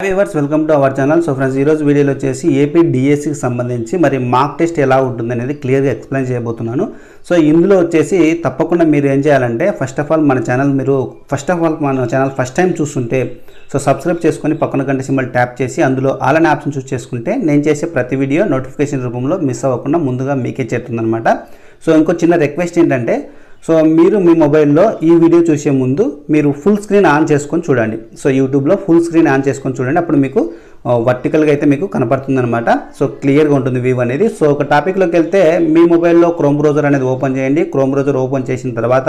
Viewers welcome to our channel. So friends, ఈరోజు వీడియోలో వచ్చేసి ఏపీ డిఎస్సికి సంబంధించి మరి మాక్ టెస్ట్ ఎలా ఉంటుంది అనేది క్లియర్గా ఎక్స్ప్లెయిన్ చేయబోతున్నాను. సో ఇందులో వచ్చేసి తప్పకుండా మీరు ఏం చేయాలంటే ఫస్ట్ ఆఫ్ ఆల్ మన ఛానల్ ఫస్ట్ టైం చూస్తుంటే సో సబ్స్క్రైబ్ చేసుకొని పక్కన గంట సింబల్ ట్యాప్ చేసి అందులో ఆల్ అనే ఆప్షన్ చూస్ చేసుకుంటే నేను చేసే ప్రతి వీడియో నోటిఫికేషన్ రూపంలో మిస్ అవ్వకుండా ముందుగా మీకే చేరుతుందన్నమాట. సో ఇంకో చిన్న రిక్వెస్ట్ ఏంటంటే, సో మీరు మీ మొబైల్లో ఈ వీడియో చూసే ముందు మీరు ఫుల్ స్క్రీన్ ఆన్ చేసుకొని చూడండి. సో యూట్యూబ్లో ఫుల్ స్క్రీన్ ఆన్ చేసుకొని చూడండి. అప్పుడు మీకు వర్టికల్గా అయితే మీకు కనపడుతుంది అనమాట. సో క్లియర్గా ఉంటుంది వ్యూ అనేది. సో ఒక టాపిక్లోకి వెళ్తే మీ మొబైల్లో క్రోమ్ బ్రౌజర్ అనేది ఓపెన్ చేయండి. క్రోమ్ బ్రౌజర్ ఓపెన్ చేసిన తర్వాత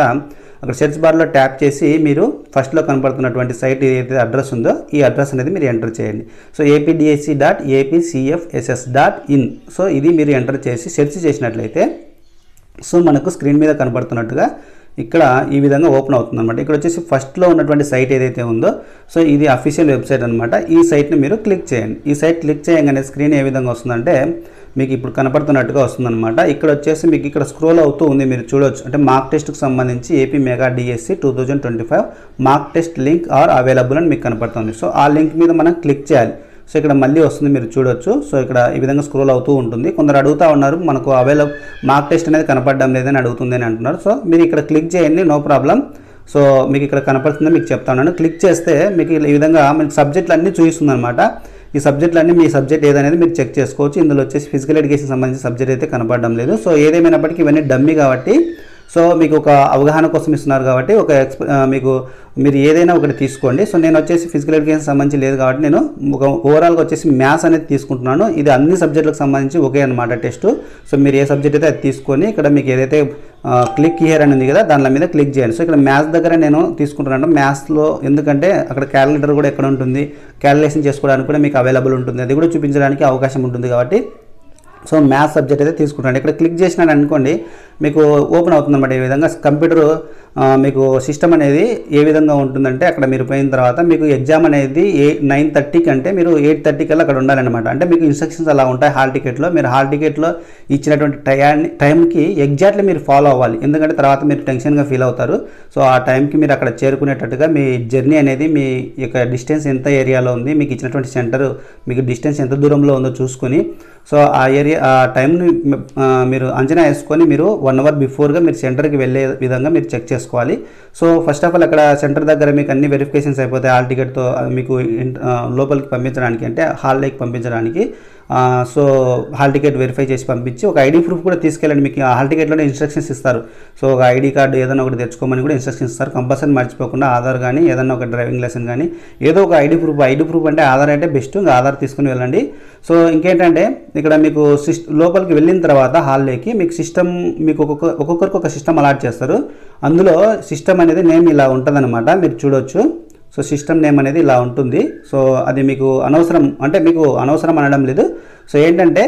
అక్కడ సెర్చ్ బార్లో ట్యాప్ చేసి మీరు ఫస్ట్లో కనపడుతున్నటువంటి సైట్ ఏదైతే అడ్రస్ ఉందో ఈ అడ్రస్ అనేది మీరు ఎంటర్ చేయండి. So apdsc.apcfss.in. సో ఇది మీరు ఎంటర్ చేసి సెర్చ్ చేసినట్లయితే సో మనకు స్క్రీన్ మీద కనబడుతున్నట్టుగా ఇక్కడ ఈ విధంగా ఓపెన్ అవుతుంది అనమాట. ఇక్కడ వచ్చేసి ఫస్ట్లో ఉన్నటువంటి సైట్ ఏదైతే ఉందో సో ఇది అఫీషియల్ వెబ్సైట్ అనమాట. ఈ సైట్ని మీరు క్లిక్ చేయండి. ఈ సైట్ క్లిక్ చేయగానే స్క్రీన్ ఏ విధంగా వస్తుందంటే మీకు ఇప్పుడు కనపడుతున్నట్టుగా వస్తుందన్నమాట. ఇక్కడ వచ్చేసి మీకు ఇక్కడ స్క్రోల్ అవుతూ ఉంది, మీరు చూడవచ్చు. అంటే మార్క్ టెస్ట్కి సంబంధించి AP mega DSC 2025 mark test link or available అని మీకు కనపడుతుంది. సో ఆ లింక్ మీద మనం క్లిక్ చేయాలి. సో ఇక్కడ మళ్ళీ వస్తుంది, మీరు చూడొచ్చు. సో ఇక్కడ ఈ విధంగా స్క్రోల్ అవుతూ ఉంటుంది. కొందరు అడుగుతూ ఉన్నారు, మనకు అవైలబుల్ మార్క్ టెస్ట్ అనేది కనపడడం లేదని అడుగుతుంది అని అంటున్నారు. సో మీరు ఇక్కడ క్లిక్ చేయండి, నో ప్రాబ్లం. సో మీకు ఇక్కడ కనపడుతుందో మీకు చెప్తాను. క్లిక్ చేస్తే మీకు ఈ విధంగా మీకు సబ్జెక్టులు అన్నీ చూపిస్తుంది అనమాట. ఈ సబ్జెక్టులన్నీ మీ సబ్జెక్ట్ ఏదనేది మీరు చెక్ చేసుకోవచ్చు. ఇందులో వచ్చేసి ఫిజికల్ ఎడ్యుకేషన్ సంబంధించిన సబ్జెక్ట్ అయితే కనపడడం లేదు. సో ఏదేమైనప్పటికీ ఇవన్నీ డమ్మీ కాబట్టి సో మీకు ఒక అవగాహన కోసం ఇస్తున్నారు కాబట్టి మీరు ఏదైనా ఒకటి తీసుకోండి. సో నేను వచ్చేసి ఫిజికల్ ఎడ్యుకేషన్ సంబంధించి లేదు కాబట్టి నేను ఒక ఓవరాల్గా వచ్చేసి మ్యాథ్స్ అనేది తీసుకుంటున్నాను. ఇది అన్ని సబ్జెక్టులకు సంబంధించి ఒకే అనమాట టెస్ట్. సో మీరు ఏ సబ్జెక్ట్ అయితే అది తీసుకొని ఇక్కడ మీకు ఏదైతే క్లిక్ హియర్ అని ఉంది కదా దాని మీద క్లిక్ చేయండి. సో ఇక్కడ మ్యాథ్స్ దగ్గర నేను తీసుకుంటున్నాను. మ్యాథ్స్లో ఎందుకంటే అక్కడ క్యాలిక్యులేటర్ కూడా ఎక్కడ ఉంటుంది, క్యాలిక్యులేషన్ చేసుకోవడానికి కూడా మీకు అవైలబుల్ ఉంటుంది, అది కూడా చూపించడానికి అవకాశం ఉంటుంది కాబట్టి సో మ్యాథ్స్ సబ్జెక్ట్ అయితే తీసుకుంటాను. ఇక్కడ క్లిక్ చేసినాను అనుకోండి మీకు ఓపెన్ అవుతుంది అనమాట. ఈ విధంగా కంప్యూటర్ మీకు సిస్టమ్ అనేది ఏ విధంగా ఉంటుందంటే అక్కడ మీరు పోయిన తర్వాత మీకు ఎగ్జామ్ అనేది 9:30 అంటే మీరు 8:30 కల్లా అక్కడ ఉండాలన్నమాట. అంటే మీకు ఇన్స్ట్రక్షన్స్ అలా ఉంటాయి హాల్ టికెట్లో. మీరు హాల్ టికెట్లో ఇచ్చినటువంటి టైంకి ఎగ్జాక్ట్లీ మీరు ఫాలో అవ్వాలి. ఎందుకంటే తర్వాత మీరు టెన్షన్గా ఫీల్ అవుతారు. సో ఆ టైంకి మీరు అక్కడ చేరుకునేటట్టుగా మీ జర్నీ అనేది మీ యొక్క డిస్టెన్స్ ఎంత ఏరియాలో ఉంది, మీకు ఇచ్చినటువంటి సెంటర్ మీకు డిస్టెన్స్ ఎంత దూరంలో ఉందో చూసుకొని సో ఆ టైంని మీరు అంచనా వేసుకొని మీరు 1 అవర్ బిఫోర్గా మీరు సెంటర్కి వెళ్ళే విధంగా మీరు చెక్ చేసుకోవాలి. సో ఫస్ట్ ఆఫ్ ఆల్ అక్కడ సెంటర్ దగ్గర మీకు అన్ని వెరిఫికేషన్స్ అయిపోతాయి. హాల్ టికెట్తో మీకు లోపలికి పంపించడానికి అంటే హాల్లోకి పంపించడానికి సో హాల్ టికెట్ వెరిఫై చేసి పంపించి ఒక ఐడి ప్రూఫ్ కూడా తీసుకెళ్ళండి. మీకు హాల్ టికెట్లోనే ఇన్స్ట్రక్షన్స్ ఇస్తారు. సో ఒక ఐడి కార్డు ఏదైనా ఒకటి తెచ్చుకోమని కూడా ఇన్స్ట్రక్షన్స్ ఇస్తారు. కంపల్సరీ మర్చిపోకుండా ఆధార్ కానీ ఏదైనా ఒక డ్రైవింగ్ లైసెన్స్ కానీ ఏదో ఒక ఐడి ప్రూఫ్ అంటే ఆధార్ అంటే బెస్ట్, ఇంకా ఆధార్ తీసుకుని వెళ్ళండి. సో ఇంకేంటంటే ఇక్కడ మీకు లోపలికి వెళ్ళిన తర్వాత హాల్లోకి మీకు సిస్టమ్ మీకు ఒక్కొక్కరికి ఒక సిస్టమ్ అలాట్ చేస్తారు. అందులో సిస్టమ్ అనేది నేమ్ ఇలా ఉంటుందన్నమాట, మీరు చూడవచ్చు. సో సిస్టమ్ నేమ్ అనేది ఇలా ఉంటుంది. సో అది మీకు అనవసరం, అంటే మీకు అనవసరం అనడం లేదు. సో ఏంటంటే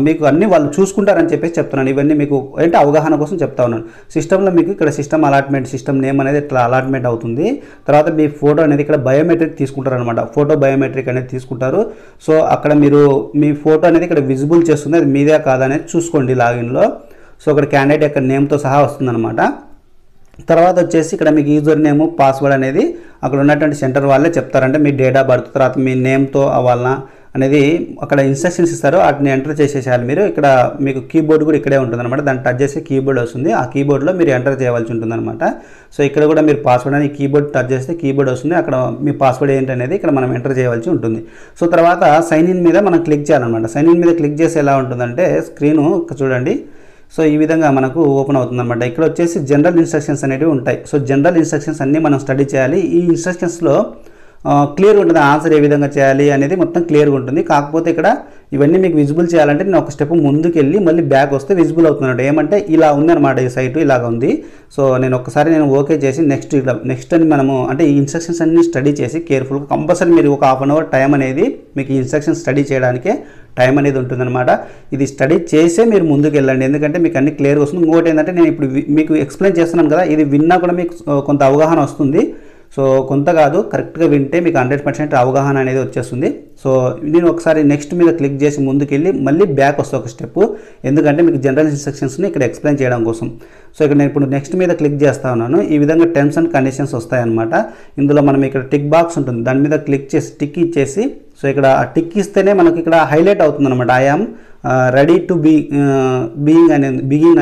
మీకు అన్నీ వాళ్ళు చూసుకుంటారని చెప్పేసి చెప్తున్నాను. ఇవన్నీ మీకు అంటే అవగాహన కోసం చెప్తా ఉన్నాను. సిస్టంలో మీకు ఇక్కడ సిస్టమ్ అలాట్మెంట్, సిస్టమ్ నేమ్ అనేది ఇట్లా అలాట్మెంట్ అవుతుంది. తర్వాత మీ ఫోటో అనేది ఇక్కడ బయోమెట్రిక్ తీసుకుంటారు అనమాట. ఫోటో బయోమెట్రిక్ అనేది తీసుకుంటారు. సో అక్కడ మీరు మీ ఫోటో అనేది ఇక్కడ విజిబుల్ చేస్తుంది, అది మీదే కాదనేది చూసుకోండి లాగిన్లో. సో అక్కడ క్యాండిడేట్ యొక్క నేమ్తో సహా వస్తుందన్నమాట. తర్వాత వచ్చేసి ఇక్కడ మీకు యూజర్ నేమ్ పాస్వర్డ్ అనేది అక్కడ ఉన్నటువంటి సెంటర్ వాళ్ళే చెప్తారంటే మీ డేట్ ఆఫ్ బర్త్ తర్వాత మీ నేమ్తో అవ్వాలన్నా అనేది అక్కడ ఇన్స్ట్రక్షన్స్ ఇస్తారు. వాటిని ఎంటర్ చేసేసేయాలి మీరు. ఇక్కడ మీకు కీబోర్డ్ కూడా ఇక్కడే ఉంటుందన్నమాట. దాన్ని టచ్ చేసి కీబోర్డ్ వస్తుంది. ఆ కీబోర్డ్లో మీరు ఎంటర్ చేయవలసి ఉంటుందన్నమాట. సో ఇక్కడ కూడా మీరు పాస్వర్డ్ అనేది కీబోర్డ్ టచ్ చేస్తే కీబోర్డ్ వస్తుంది. అక్కడ మీ పాస్వర్డ్ ఏంటనేది ఇక్కడ మనం ఎంటర్ చేయవలసి ఉంటుంది. సో తర్వాత సైన్ ఇన్ మీద మనం క్లిక్ చేయాలన్నమాట. సైన్ ఇన్ మీద క్లిక్ చేసి ఎలా ఉంటుందంటే స్క్రీను చూడండి. సో ఈ విధంగా మనకు ఓపెన్ అవుతుంది అనమాట. ఇక్కడ వచ్చేసి జనరల్ ఇన్స్ట్రక్షన్స్ అనేవి ఉంటాయి. సో జనరల్ ఇన్స్ట్రక్షన్స్ అన్నీ మనం స్టడీ చేయాలి. ఈ ఇన్స్ట్రక్షన్స్లో క్లియర్గా ఉంటుంది, ఆన్సర్ ఏ విధంగా చేయాలి అనేది మొత్తం క్లియర్గా ఉంటుంది. కాకపోతే ఇక్కడ ఇవన్నీ మీకు విజిబుల్ చేయాలంటే నేను ఒక స్టెప్ ముందుకు వెళ్ళి మళ్ళీ బ్యాక్ వస్తే విజిబుల్ అవుతున్నాడు. ఏమంటే ఇలా ఉందన్నమాట, ఈ సైటు ఇలాగ ఉంది. సో నేను ఓకే చేసి నెక్స్ట్ అని మనము అంటే ఈ ఇన్స్ట్రక్షన్స్ అన్ని స్టడీ చేసి కేర్ఫుల్గా కంపల్సరీ మీరు ఒక 1/2 అవర్ టైం అనేది మీకు ఈ ఇన్స్ట్రక్షన్స్ స్టడీ చేయడానికే టైం అనేది ఉంటుందన్నమాట. ఇది స్టడీ చేసే మీరు ముందుకు వెళ్ళండి, ఎందుకంటే మీకు అన్ని క్లియర్గా వస్తుంది. ఇంకోటి ఏంటంటే నేను ఇప్పుడు మీకు ఎక్స్ప్లెయిన్ చేస్తున్నాను కదా, ఇది విన్నా కూడా మీకు కొంత అవగాహన వస్తుంది. సో కొంత కాదు, కరెక్ట్గా వింటే మీకు 100% అవగాహన అనేది వచ్చేస్తుంది. సో నేను ఒకసారి నెక్స్ట్ మీద క్లిక్ చేసి ముందుకెళ్ళి మళ్ళీ బ్యాక్ వస్తే ఒక స్టెప్, ఎందుకంటే మీకు జనరల్ ఇన్స్ట్రక్షన్స్ని ఇక్కడ ఎక్స్ప్లెయిన్ చేయడం కోసం. సో ఇక్కడ నేను ఇప్పుడు నెక్స్ట్ మీద క్లిక్ చేస్తా ఉన్నాను. ఈ విధంగా టర్మ్స్ అండ్ కండిషన్స్ వస్తాయన్నమాట. ఇందులో మనం ఇక్కడ టిక్ బాక్స్ ఉంటుంది, దాని మీద క్లిక్ చేసి టిక్ ఇచ్చేసి, సో ఇక్కడ టిక్ ఇస్తేనే మనకి ఇక్కడ హైలైట్ అవుతుంది అనమాట. ఐఆమ్ రెడీ టు బిగింగ్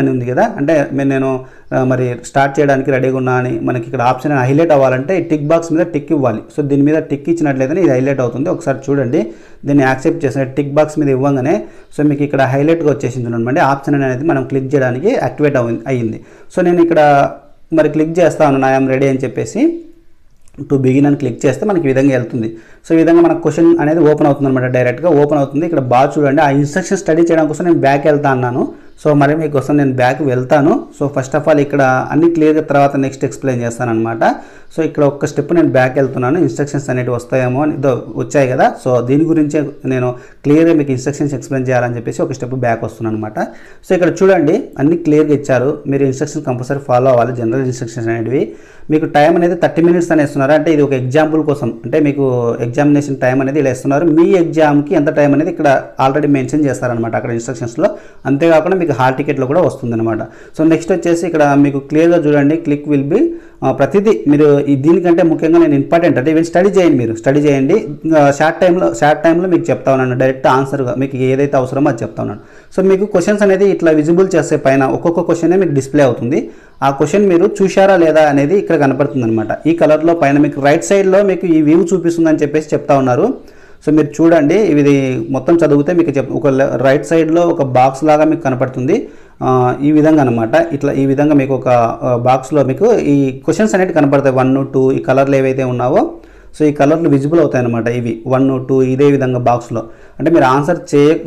అని ఉంది కదా, అంటే నేను మరి స్టార్ట్ చేయడానికి రెడీగా ఉన్నా అని మనకి ఇక్కడ ఆప్షన్ హైలైట్ అవ్వాలంటే ఈ టిక్ బాక్స్ మీద టిక్ ఇవ్వాలి. సో దీని మీద టిక్ ఇచ్చినట్లయితే ఇది హైలైట్ అవుతుంది. ఒకసారి చూడండి, దీన్ని యాక్సెప్ట్ చేసిన టిక్ బాక్స్ మీద ఇవ్వగానే సో మీకు ఇక్కడ హైలైట్గా వచ్చేసింది అనమాట. ఆప్షన్ అనేది మనం క్లిక్ చేయడానికి యాక్టివేట్ అయ్యింది. సో నేను ఇక్కడ మరి క్లిక్ చేస్తా ఉన్నాను ఐఆమ్ రెడీ అని చెప్పేసి, టు బిగిన్ అని క్లిక్ చేస్తే మనకి ఈ విధంగా వెళ్తుంది. సో ఈ విధంగా మనకు క్వశ్చన్ అనేది ఓపెన్ అవుతుంది అనమాట, డైరెక్ట్గా ఓపెన్ అవుతుంది. ఇక్కడ బాగా చూడండి, ఆ ఇన్స్ట్రక్షన్ స్టడీ చేయడం కోసం నేను బ్యాక్ వెళ్తా అన్నాను. సో మరి మీకోసం నేను బ్యాక్ వెళ్తాను. సో ఫస్ట్ ఆఫ్ ఆల్ ఇక్కడ అన్ని క్లియర్గా తర్వాత నెక్స్ట్ ఎక్స్ప్లెయిన్ చేస్తాను అనమాట. సో ఇక్కడ ఒక్క స్టెప్ నేను బ్యాక్ వెళ్తున్నాను, ఇన్స్ట్రక్షన్స్ అనేవి వస్తాయేమో అని వచ్చాయి కదా. సో దీని గురించే నేను క్లియర్గా మీకు ఇన్స్ట్రక్షన్స్ ఎక్స్ప్లెయిన్ చేయాలని చెప్పేసి ఒక స్టెప్ బ్యాక్ వస్తున్నాను అనమాట. సో ఇక్కడ చూడండి, అన్ని క్లియర్గా ఇచ్చారు. మీరు ఇన్స్ట్రక్షన్స్ కంపల్సరీ ఫాలో అవ్వాలి. జనరల్ ఇన్స్ట్రక్షన్స్ అనేవి మీకు టైం అనేది 30 minutes అని ఇస్తున్నారు. అంటే ఇది ఒక ఎగ్జాంపుల్ కోసం, అంటే మీకు ఎగ్జామినేషన్ టైం అనేది ఇలా ఇస్తున్నారు. మీ ఎగ్జామ్కి ఎంత టైం అనేది ఇక్కడ ఆల్రెడీ మెన్షన్ చేస్తారనమాట అక్కడ ఇన్స్ట్రక్షన్స్లో. అంతేకాకుండా మీకు హాల్ టికెట్లో కూడా వస్తుంది అనమాట. సో నెక్స్ట్ వచ్చేసి ఇక్కడ మీకు క్లియర్గా చూడండి, క్లిక్ విల్ బి ప్రతిదీ మీరు దీనికంటే ముఖ్యంగా నేను ఇంపార్టెంట్ అంటే ఈవెన్ స్టడీ చేయండి, మీరు స్టడీ చేయండి. షార్ట్ టైంలో మీకు చెప్తా ఉన్నాను, డైరెక్ట్ ఆన్సర్గా మీకు ఏదైతే అవసరమో అది చెప్తా ఉన్నాను. సో మీకు క్వశ్చన్స్ అనేది ఇట్లా విజిబుల్ చేసే పైన ఒక్కొక్క క్వశ్చనే మీకు డిస్ప్లే అవుతుంది. ఆ క్వశ్చన్ మీరు చూశారా లేదా అనేది ఇక్కడ కనపడుతుంది అనమాట. ఈ కలర్లో పైన మీకు రైట్ సైడ్లో మీకు ఈ వ్యూ చూపిస్తుందని చెప్పేసి చెప్తా ఉన్నారు. సో మీరు చూడండి, ఇది మొత్తం చదివితే మీకు ఒక రైట్ సైడ్లో ఒక బాక్స్ లాగా మీకు కనపడుతుంది. ఈ విధంగా అనమాట. ఇట్లా ఈ విధంగా మీకు ఒక బాక్స్లో మీకు ఈ క్వశ్చన్స్ అనేవి కనపడతాయి. 1, 2 ఈ కలర్లు ఏవైతే ఉన్నావో సో ఈ కలర్లు విజిబుల్ అవుతాయి అనమాట. ఇవి 1, 2 ఇదే విధంగా బాక్స్లో. అంటే మీరు ఆన్సర్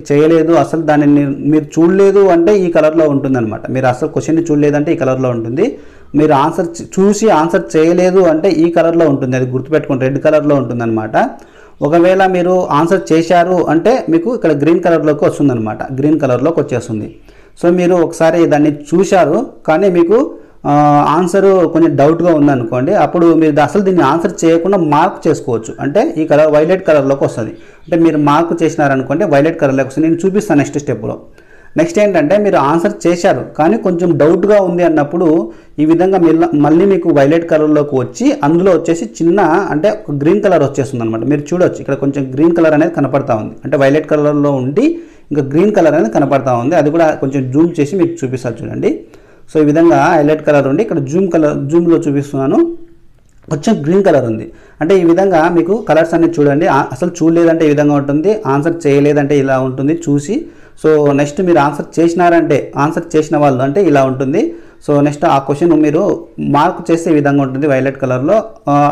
చేయలేదు, అసలు దాన్ని మీరు చూడలేదు అంటే ఈ కలర్లో ఉంటుంది అనమాట. మీరు అసలు క్వశ్చన్ని చూడలేదంటే ఈ కలర్లో ఉంటుంది. మీరు ఆన్సర్ చూసి ఆన్సర్ చేయలేదు అంటే ఈ కలర్లో ఉంటుంది, అది గుర్తుపెట్టుకోండి, రెడ్ కలర్లో ఉంటుంది అనమాట. ఒకవేళ మీరు ఆన్సర్ చేశారు అంటే మీకు ఇక్కడ గ్రీన్ కలర్లోకి వస్తుంది అనమాట, గ్రీన్ కలర్లోకి వచ్చేస్తుంది. సో మీరు ఒకసారి దాన్ని చూశారు కానీ మీకు ఆన్సర్ కొంచెం డౌట్గా ఉందనుకోండి, అప్పుడు మీరు అసలు దీన్ని ఆన్సర్ చేయకుండా మార్క్ చేసుకోవచ్చు. అంటే ఈ కలర్ వైలెట్ కలర్లోకి వస్తుంది. అంటే మీరు మార్క్ చేసినారనుకోండి వైలెట్ కలర్లోకి వస్తుంది. నేను చూపిస్తాను నెక్స్ట్ స్టెప్లో. నెక్స్ట్ ఏంటంటే మీరు ఆన్సర్ చేశారు కానీ కొంచెం డౌట్గా ఉంది అన్నప్పుడు ఈ విధంగా మళ్ళీ మీకు వైలెట్ కలర్లోకి వచ్చి అందులో వచ్చేసి చిన్న అంటే గ్రీన్ కలర్ వచ్చేస్తుంది అనమాట. మీరు చూడొచ్చు ఇక్కడ కొంచెం గ్రీన్ కలర్ అనేది కనపడతా ఉంది. అంటే వైలెట్ కలర్లో ఉండి ఇంకా గ్రీన్ కలర్ అనేది కనపడతా ఉంది. అది కూడా కొంచెం జూమ్ చేసి మీకు చూపిస్తారు చూడండి. సో ఈ విధంగా హైలైట్ కలర్ ఉండి ఇక్కడ జూమ్లో చూపిస్తున్నాను, కొంచెం గ్రీన్ కలర్ ఉంది. అంటే ఈ విధంగా మీకు కలర్స్ అన్ని చూడండి. అసలు చూడలేదంటే ఈ విధంగా ఉంటుంది, ఆన్సర్ చేయలేదంటే ఇలా ఉంటుంది చూసి. సో నెక్స్ట్ మీరు ఆన్సర్ చేసినారంటే ఆన్సర్ చేసిన వాళ్ళు అంటే ఇలా ఉంటుంది. సో నెక్స్ట్ ఆ క్వశ్చన్ మీరు మార్క్ చేసే విధంగా ఉంటుంది వైలెట్ కలర్లో.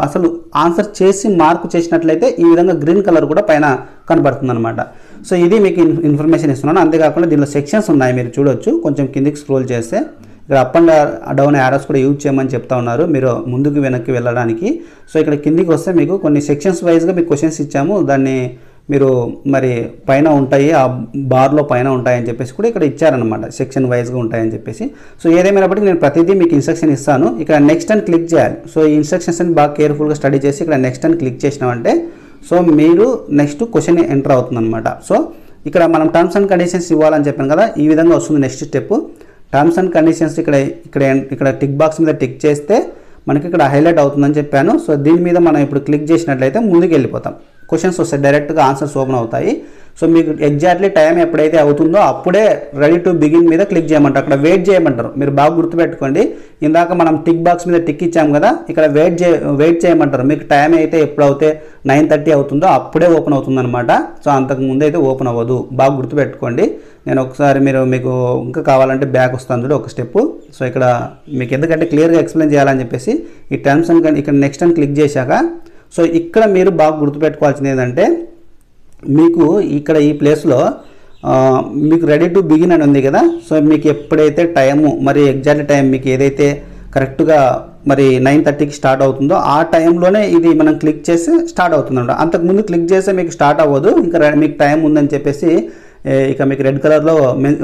అసలు ఆన్సర్ చేసి మార్క్ చేసినట్లయితే ఈ విధంగా గ్రీన్ కలర్ కూడా పైన కనబడుతుంది అనమాట. సో ఇది మీకు ఇన్ఫర్మేషన్ ఇస్తున్నాను. అంతేకాకుండా దీనిలో సెక్షన్స్ ఉన్నాయి, మీరు చూడొచ్చు. కొంచెం కిందికి స్క్రోల్ చేస్తే ఇక్కడ అప్ అండ్ డౌన్ యారోస్ కూడా యూజ్ చేయమని చెప్తా ఉన్నారు మీరు ముందుకు వెనక్కి వెళ్ళడానికి. సో ఇక్కడ కిందికి వస్తే మీకు కొన్ని సెక్షన్స్ వైజ్గా మీకు క్వశ్చన్స్ ఇచ్చాము, దాన్ని మీరు మరి పైన ఉంటాయి, ఆ బార్లో పైన ఉంటాయని చెప్పేసి కూడా ఇక్కడ ఇచ్చారనమాట, సెక్షన్ వైజ్గా ఉంటాయని చెప్పేసి. సో ఏదేమైనప్పటికీ నేను ప్రతిదీ మీకు ఇన్స్ట్రక్షన్ ఇస్తాను. ఇక్కడ నెక్స్ట్ అని క్లిక్ చేయాలి. సో ఈ ఇన్స్ట్రక్షన్స్ అని బాగా కేర్ఫుల్గా స్టడీ చేసి ఇక్కడ నెక్స్ట్ అని క్లిక్ చేసినామంటే సో మీరు నెక్స్ట్ క్వశ్చన్ ఎంటర్ అవుతుంది అనమాట. సో ఇక్కడ మనం టర్మ్స్ అండ్ కండిషన్స్ ఇవ్వాలని చెప్పాను కదా, ఈ విధంగా వస్తుంది next step. Terms and conditions ఇక్కడ టిక్ బాక్స్ మీద టిక్ చేస్తే మనకి ఇక్కడ హైలైట్ అవుతుందని చెప్పాను. సో దీని మీద మనం ఇప్పుడు క్లిక్ చేసినట్లయితే ముందుకు వెళ్ళిపోతాం, క్వశ్చన్స్ వస్తాయి, డైరెక్ట్గా ఆన్సర్స్ ఓపెన్ అవుతాయి. సో మీకు ఎగ్జాక్ట్లీ టైం ఎప్పుడైతే అవుతుందో అప్పుడే రెడీ టు బిగిన్ మీద క్లిక్ చేయమంటారు, అక్కడ వెయిట్ చేయమంటారు. మీరు బాగా గుర్తుపెట్టుకోండి, ఇందాక మనం టిక్ బాక్స్ మీద టిక్ ఇచ్చాం కదా, ఇక్కడ వెయిట్ చేయమంటారు. మీకు టైం అయితే ఎప్పుడైతే 9:30 అవుతుందో అప్పుడే ఓపెన్ అవుతుంది అనమాట. సో అంతకు ముందు అయితే ఓపెన్ అవ్వదు, బాగా గుర్తుపెట్టుకోండి. నేను ఒకసారి మీకు ఇంకా కావాలంటే బ్యాక్ వస్తాను చూడు ఒక స్టెప్. సో ఇక్కడ మీకు ఎందుకంటే క్లియర్గా ఎక్స్ప్లెయిన్ చేయాలని చెప్పేసి ఈ టర్మ్స్ అండ్ ఇక్కడ నెక్స్ట్ అని క్లిక్ చేశాక సో ఇక్కడ మీరు బాగా గుర్తుపెట్టుకోవాల్సింది ఏంటంటే మీకు ఇక్కడ ఈ ప్లేస్లో మీకు రెడీ టు బిగిన్ అని ఉంది కదా. సో మీకు ఎప్పుడైతే టైము మరి ఎగ్జాక్ట్ టైం మీకు ఏదైతే కరెక్ట్గా మరి 9:30కి స్టార్ట్ అవుతుందో ఆ టైంలోనే ఇది మనం క్లిక్ చేసి స్టార్ట్ అవుతుందంట. అంతకుముందు క్లిక్ చేస్తే మీకు స్టార్ట్ అవ్వదు, ఇంకా మీకు టైం ఉందని చెప్పేసి ఇక మీకు రెడ్ కలర్లో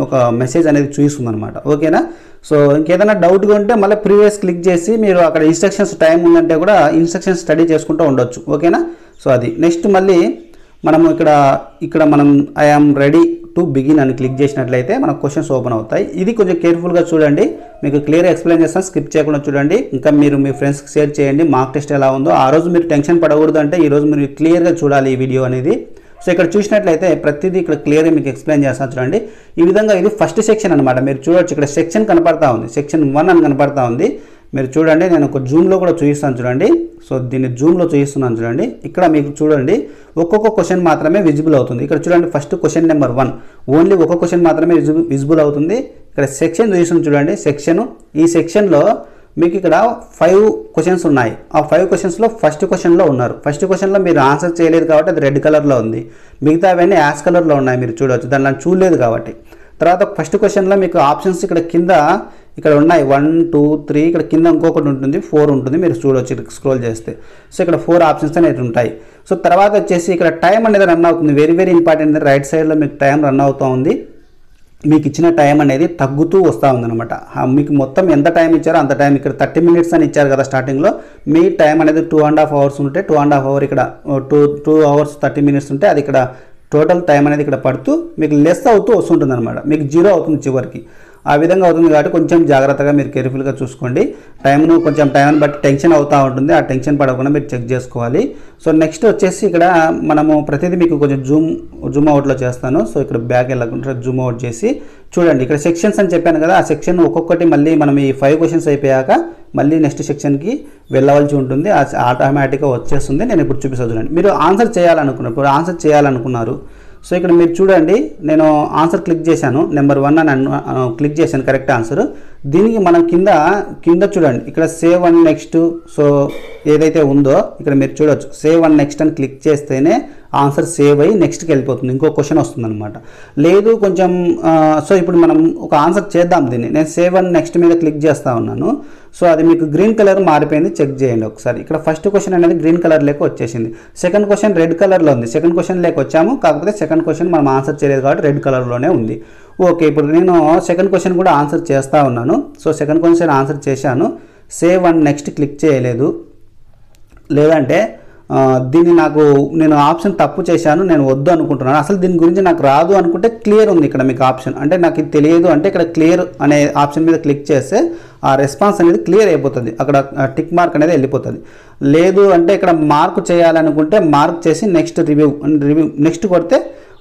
ఒక మెసేజ్ అనేది చూపిస్తుంది అనమాట. ఓకేనా. సో ఇంకేదైనా డౌట్గా ఉంటే మళ్ళీ ప్రీవియస్ క్లిక్ చేసి మీరు అక్కడ ఇన్స్ట్రక్షన్స్ టైం ఉందంటే కూడా ఇన్స్ట్రక్షన్స్ స్టడీ చేసుకుంటూ ఉండొచ్చు. ఓకేనా. సో అది నెక్స్ట్ మళ్ళీ మనము ఇక్కడ మనం ఐఆమ్ రెడీ టు బిగిన్ అని క్లిక్ చేసినట్లయితే మనకు క్వశ్చన్స్ ఓపెన్ అవుతాయి. ఇది కొంచెం కేర్ఫుల్గా చూడండి, మీకు క్లియర్గా ఎక్స్ప్లెయిన్ చేస్తాను, స్కిప్ చేయకుండా చూడండి. ఇంకా మీరు మీ ఫ్రెండ్స్కి షేర్ చేయండి మార్క్ టెస్ట్ ఎలా ఉందో. ఆ రోజు మీరు టెన్షన్ పడకూడదు అంటే ఈరోజు మీరు క్లియర్గా చూడాలి ఈ వీడియో అనేది. సో ఇక్కడ చూసినట్లయితే ప్రతిదీ ఇక్కడ క్లియర్గా మీకు ఎక్స్ప్లెయిన్ చేస్తాను చూడండి. ఈ విధంగా ఇది ఫస్ట్ సెక్షన్ అనమాట. మీరు చూడవచ్చు ఇక్కడ సెక్షన్ కనపడతా ఉంది, సెక్షన్ 1 అని కనపడతా ఉంది. మీరు చూడండి, నేను ఒక జూమ్లో కూడా చూపిస్తాను చూడండి. సో దీన్ని జూమ్లో చూపిస్తున్నాను చూడండి. ఇక్కడ మీకు చూడండి ఒక్కొక్క క్వశ్చన్ మాత్రమే విజిబుల్ అవుతుంది. ఇక్కడ చూడండి ఫస్ట్ క్వశ్చన్ నెంబర్ 1 ఓన్లీ ఒక క్వశ్చన్ మాత్రమే విజిబుల్ అవుతుంది. ఇక్కడ సెక్షన్ చూపిస్తుంది చూడండి. ఈ సెక్షన్లో మీకు ఇక్కడ 5 క్వశ్చన్స్ ఉన్నాయి. ఆ 5 క్వశ్చన్స్లో ఫస్ట్ క్వశ్చన్లో ఉన్నారు. ఫస్ట్ క్వశ్చన్లో మీరు ఆన్సర్ చేయలేదు కాబట్టి అది రెడ్ కలర్లో ఉంది. మిగతా అవన్నీ యాష్ కలర్లో ఉన్నాయి, మీరు చూడవచ్చు, దానిలో చూడలేదు కాబట్టి. తర్వాత ఫస్ట్ క్వశ్చన్లో మీకు ఆప్షన్స్ ఇక్కడ కింద ఇక్కడ ఉన్నాయి 1 2 3, ఇక్కడ కింద ఇంకొకటి ఉంటుంది 4 ఉంటుంది, మీరు చూడవచ్చు స్క్రోల్ చేస్తే. సో ఇక్కడ 4 ఆప్షన్స్ అనేవి ఉంటాయి. సో తర్వాత వచ్చేసి ఇక్కడ టైం అనేది రన్ అవుతుంది. వెరీ వెరీ ఇంపార్టెంట్, రైట్ సైడ్లో మీకు టైం రన్ అవుతూ ఉంది. మీకు ఇచ్చిన టైం అనేది తగ్గుతూ వస్తూ ఉందన్నమాట. మీకు మొత్తం ఎంత టైం ఇచ్చారో అంత టైం, ఇక్కడ 30 మినిట్స్ అని ఇచ్చారు కదా స్టార్టింగ్లో, మీ టైం అనేది 2.5 అవర్స్ ఉంటే 2.5 అవర్ ఇక్కడ 2 hours 30 minutes ఉంటే అది ఇక్కడ టోటల్ టైం అనేది ఇక్కడ పడుతూ మీకు లెస్ అవుతూ వస్తుంటుంది అనమాట. మీకు 0 అవుతుంది చివరికి. ఆ విధంగా అవుతుంది కాబట్టి కొంచెం జాగ్రత్తగా మీరు కేర్ఫుల్గా చూసుకోండి. కొంచెం టైంని బట్టి టెన్షన్ అవుతూ ఉంటుంది, ఆ టెన్షన్ పడకుండా మీరు చెక్ చేసుకోవాలి. సో నెక్స్ట్ వచ్చేసి ఇక్కడ మనము ప్రతిదీ మీకు కొంచెం జూమ్ అవుట్లో చేస్తాను. సో ఇక్కడ బ్యాక్ వెళ్ళకుండా జూమ్ అవుట్ చేసి చూడండి. ఇక్కడ సెక్షన్స్ అని చెప్పాను కదా, ఆ సెక్షన్ ఒక్కొక్కటి మళ్ళీ మనం ఈ 5 క్వశ్చన్స్ అయిపోయాక మళ్ళీ నెక్స్ట్ సెక్షన్కి వెళ్ళవలసి ఉంటుంది. ఆటోమేటిక్గా వచ్చేస్తుంది. నేను ఇప్పుడు చూపిస్తాను చూడండి. మీరు ఆన్సర్ చేయాలనుకున్నారు. సో ఇక్కడ మీరు చూడండి, నేను ఆన్సర్ క్లిక్ చేశాను, నెంబర్ 1 అని క్లిక్ చేశాను, కరెక్ట్ ఆన్సర్. దీనికి మనం కింద చూడండి, ఇక్కడ సేవ్ అండ్ నెక్స్ట్. సో ఏదైతే ఉందో ఇక్కడ మీరు చూడవచ్చు, సేవ్ అండ్ నెక్స్ట్ అని క్లిక్ చేస్తేనే ఆన్సర్ సేవ్ అయ్యి నెక్స్ట్కి వెళ్ళిపోతుంది, ఇంకో క్వశ్చన్ వస్తుంది అనమాట. లేదు కొంచెం సో ఇప్పుడు మనం ఒక ఆన్సర్ చేద్దాం దీన్ని. నేను సేవ్ అండ్ నెక్స్ట్ మీద క్లిక్ చేస్తూ ఉన్నాను. సో అది మీకు గ్రీన్ కలర్ మారిపోయింది, చెక్ చేయండి ఒకసారి. ఇక్కడ ఫస్ట్ క్వశ్చన్ అనేది గ్రీన్ కలర్ లేక వచ్చేసింది, సెకండ్ క్వశ్చన్ రెడ్ కలర్లో ఉంది. సెకండ్ క్వశ్చన్ లేక వచ్చాము, కాకపోతే సెకండ్ క్వశ్చన్ మనం ఆన్సర్ చేయలేదు కాబట్టి రెడ్ కలర్లోనే ఉంది. ఓకే, ఇప్పుడు నేను సెకండ్ క్వశ్చన్ కూడా ఆన్సర్ చేస్తూ ఉన్నాను. సో సెకండ్ క్వశ్చన్ ఆన్సర్ చేశాను, సేవ్ అండ్ నెక్స్ట్ క్లిక్ చేయలేదు. లేదంటే నేను ఆప్షన్ తప్పు చేశాను, నేను వద్దు అనుకుంటున్నాను, అసలు దీని గురించి నాకు రాదు అనుకుంటే క్లియర్ ఉంది ఇక్కడ మీకు ఆప్షన్. అంటే నాకు ఇది తెలియదు అంటే ఇక్కడ క్లియర్ అనే ఆప్షన్ మీద క్లిక్ చేస్తే ఆ రెస్పాన్స్ అనేది క్లియర్ అయిపోతుంది, అక్కడ టిక్ మార్క్ అనేది వెళ్ళిపోతుంది. లేదు అంటే ఇక్కడ మార్క్ చేయాలనుకుంటే మార్క్ చేసి రివ్యూ నెక్స్ట్ కొడితే